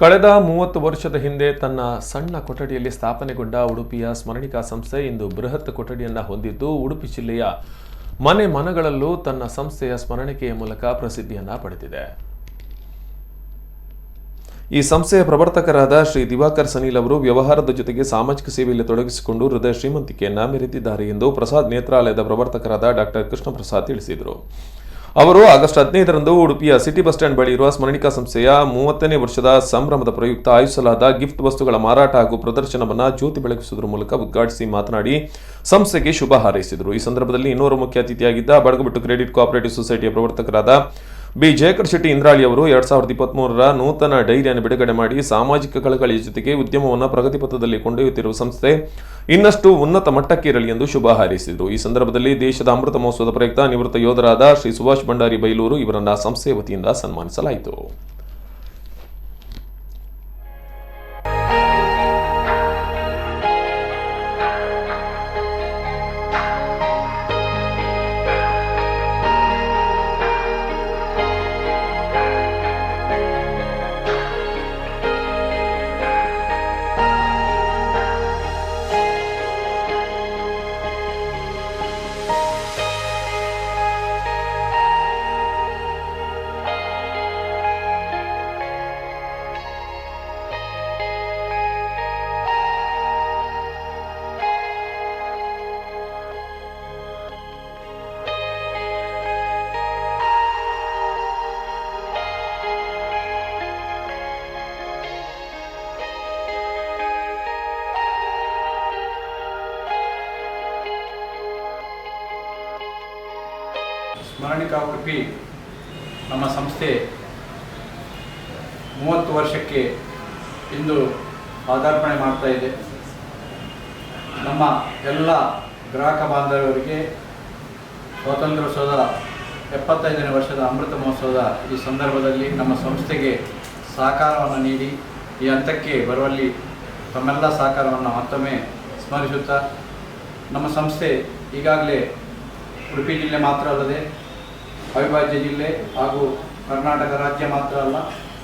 ಕಳೆದ 30 ವರ್ಷದ ಹಿಂದೆ ತನ್ನ ಸಣ್ಣ ಕೊಠಡಿಯಲ್ಲಿ ಸ್ಥಾಪನೆಗೊಂಡ ಉಡುಪಿಯ ಸ್ಮರಣಿಕಾ ಸಂಸ್ಥೆ ಇಂದು ಬೃಹತ್ ಕೊಠಡಿಯನ್ನು ಹೊಂದಿದ್ದು ಉಡುಪಿ ಜಿಲ್ಲೆಯ ಮನೆ ಮನಗಳಲ್ಲೂ ತನ್ನ ಸಂಸ್ಥೆಯ ಸ್ಮರಣಿಕೆಯ ಮೂಲಕ ಪ್ರಸಿದ್ಧಿಯನ್ನು ಪಡೆದಿದೆ. ಈ ಸಂಸ್ಥೆಯ ಪ್ರವರ್ತಕರಾದ ಶ್ರೀ ದಿವಾಕರ್ ಸನಿಲ್ ಅವರು ವ್ಯವಹಾರದ ಜೊತೆಗೆ ಸಾಮಾಜಿಕ ಸೇವೆಯಲ್ಲಿ ತೊಡಗಿಸಿಕೊಂಡು ಹೃದಯ ಶ್ರೀಮಂತಿಕೆಯನ್ನು ಮೆರೆದಿದ್ದಾರೆ ಎಂದು ಪ್ರಸಾದ್ ನೇತ್ರಾಲಯದ ಪ್ರವರ್ತಕರಾದ ಡಾಕ್ಟರ್ ಕೃಷ್ಣ ಪ್ರಸಾದ್ ತಿಳಿಸಿದರು. ಅವರು ಆಗಸ್ಟ್ 15ರಂದು ಉಡುಪಿಯ ಸಿಟಿ ಬಸ್ ಸ್ಟ್ಯಾಂಡ್ ಬಳಿ ಇರುವ ಸ್ಮರಣಿಕಾ ಸಂಸ್ಥೆಯ 30ನೇ ವರ್ಷದ ಸಂಭ್ರಮದ ಪ್ರಯುಕ್ತ ಆಯೋಜಿಸಲಾದ ಗಿಫ್ಟ್ ವಸ್ತುಗಳ ಮಾರಾಟ ಹಾಗೂ ಪ್ರದರ್ಶನವನ್ನು ಜ್ಯೋತಿ ಬೆಳಗಿಸುವುದರ ಮೂಲಕ ಉದ್ಘಾಟಿಸಿ ಮಾತನಾಡಿ ಸಂಸ್ಥೆಗೆ ಶುಭ ಹಾರೈಸಿದರು. ಈ ಸಂದರ್ಭದಲ್ಲಿ ಇನ್ನೋರ್ವ ಮುಖ್ಯ ಅತಿಥಿಯಾಗಿದ್ದ ಬಡಗುಬಿಟ್ಟು ಕ್ರೆಡಿಟ್ ಕೋಆಪರೇಟಿವ್ ಸೊಸೈಟಿಯ ಪ್ರವರ್ತಕರಾದ ಬಿ ಜಯಕರ್ ಶೆಟ್ಟಿ ಇಂದ್ರಾಳಿ ಅವರು 2023ರ ನೂತನ ಡೈರಿಯನ್ನು ಬಿಡುಗಡೆ ಮಾಡಿ ಸಾಮಾಜಿಕ ಕಳಕಳಿಯ ಜೊತೆಗೆ ಉದ್ಯಮವನ್ನು ಪ್ರಗತಿ ಪಥದಲ್ಲಿ ಕೊಂಡೊಯ್ಯುತ್ತಿರುವ ಸಂಸ್ಥೆ ಇನ್ನಷ್ಟು ಉನ್ನತ ಮಟ್ಟಕ್ಕೆ ಇರಲಿ ಎಂದು ಶುಭ ಹಾರೈಸಿದರು. ಈ ಸಂದರ್ಭದಲ್ಲಿ ದೇಶದ ಅಮೃತ ಮಹೋತ್ಸವದ ಪ್ರಯುಕ್ತ ನಿವೃತ್ತ ಯೋಧರಾದ ಶ್ರೀ ಸುಭಾಷ್ ಭಂಡಾರಿ ಬೈಲೂರು ಇವರನ್ನ ಸಂಸ್ಥೆಯ ವತಿಯಿಂದ ಸನ್ಮಾನಿಸಲಾಯಿತು. ಸ್ಮರಣಿಕಾ ಉಡುಪಿ ನಮ್ಮ ಸಂಸ್ಥೆ 30 ವರ್ಷಕ್ಕೆ ಇಂದು ಪಾದಾರ್ಪಣೆ ಮಾಡ್ತಾ ಇದೆ. ನಮ್ಮ ಎಲ್ಲ ಗ್ರಾಹಕ ಬಾಂಧವರಿಗೆ ಸ್ವಾತಂತ್ರ್ಯೋತ್ಸವದ 75ನೇ ವರ್ಷದ ಅಮೃತ ಮಹೋತ್ಸವದ ಈ ಸಂದರ್ಭದಲ್ಲಿ ನಮ್ಮ ಸಂಸ್ಥೆಗೆ ಸಹಕಾರವನ್ನು ನೀಡಿ ಈ ಹಂತಕ್ಕೆ ಬರುವಲ್ಲಿ ತಮ್ಮೆಲ್ಲ ಸಹಕಾರವನ್ನು ಮತ್ತೊಮ್ಮೆ ಸ್ಮರಿಸುತ್ತಾ, ನಮ್ಮ ಸಂಸ್ಥೆ ಈಗಾಗಲೇ ಉಡುಪಿ ಜಿಲ್ಲೆ ಮಾತ್ರ ಅಲ್ಲದೆ ಅವಿಭಾಜ್ಯ ಜಿಲ್ಲೆ ಹಾಗೂ ಕರ್ನಾಟಕ ರಾಜ್ಯ ಮಾತ್ರ ಅಲ್ಲ,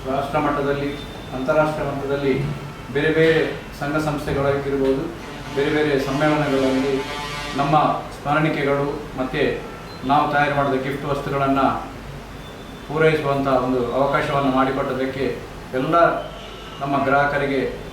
ರಾಷ್ಟ್ರ ಮಟ್ಟದಲ್ಲಿ ಅಂತಾರಾಷ್ಟ್ರೀಯ ಮಟ್ಟದಲ್ಲಿ ಬೇರೆ ಬೇರೆ ಸಂಘ ಸಂಸ್ಥೆಗಳಾಗಿರ್ಬೋದು, ಬೇರೆ ಬೇರೆ ಸಮ್ಮೇಳನಗಳಲ್ಲಿ ನಮ್ಮ ಸ್ಮರಣಿಕೆಗಳು ಮತ್ತು ನಾವು ತಯಾರು ಮಾಡಿದ ಗಿಫ್ಟ್ ವಸ್ತುಗಳನ್ನು ಪೂರೈಸುವಂಥ ಒಂದು ಅವಕಾಶವನ್ನು ಮಾಡಿಕೊಟ್ಟದಕ್ಕೆ ಎಲ್ಲ ನಮ್ಮ ಗ್ರಾಹಕರಿಗೆ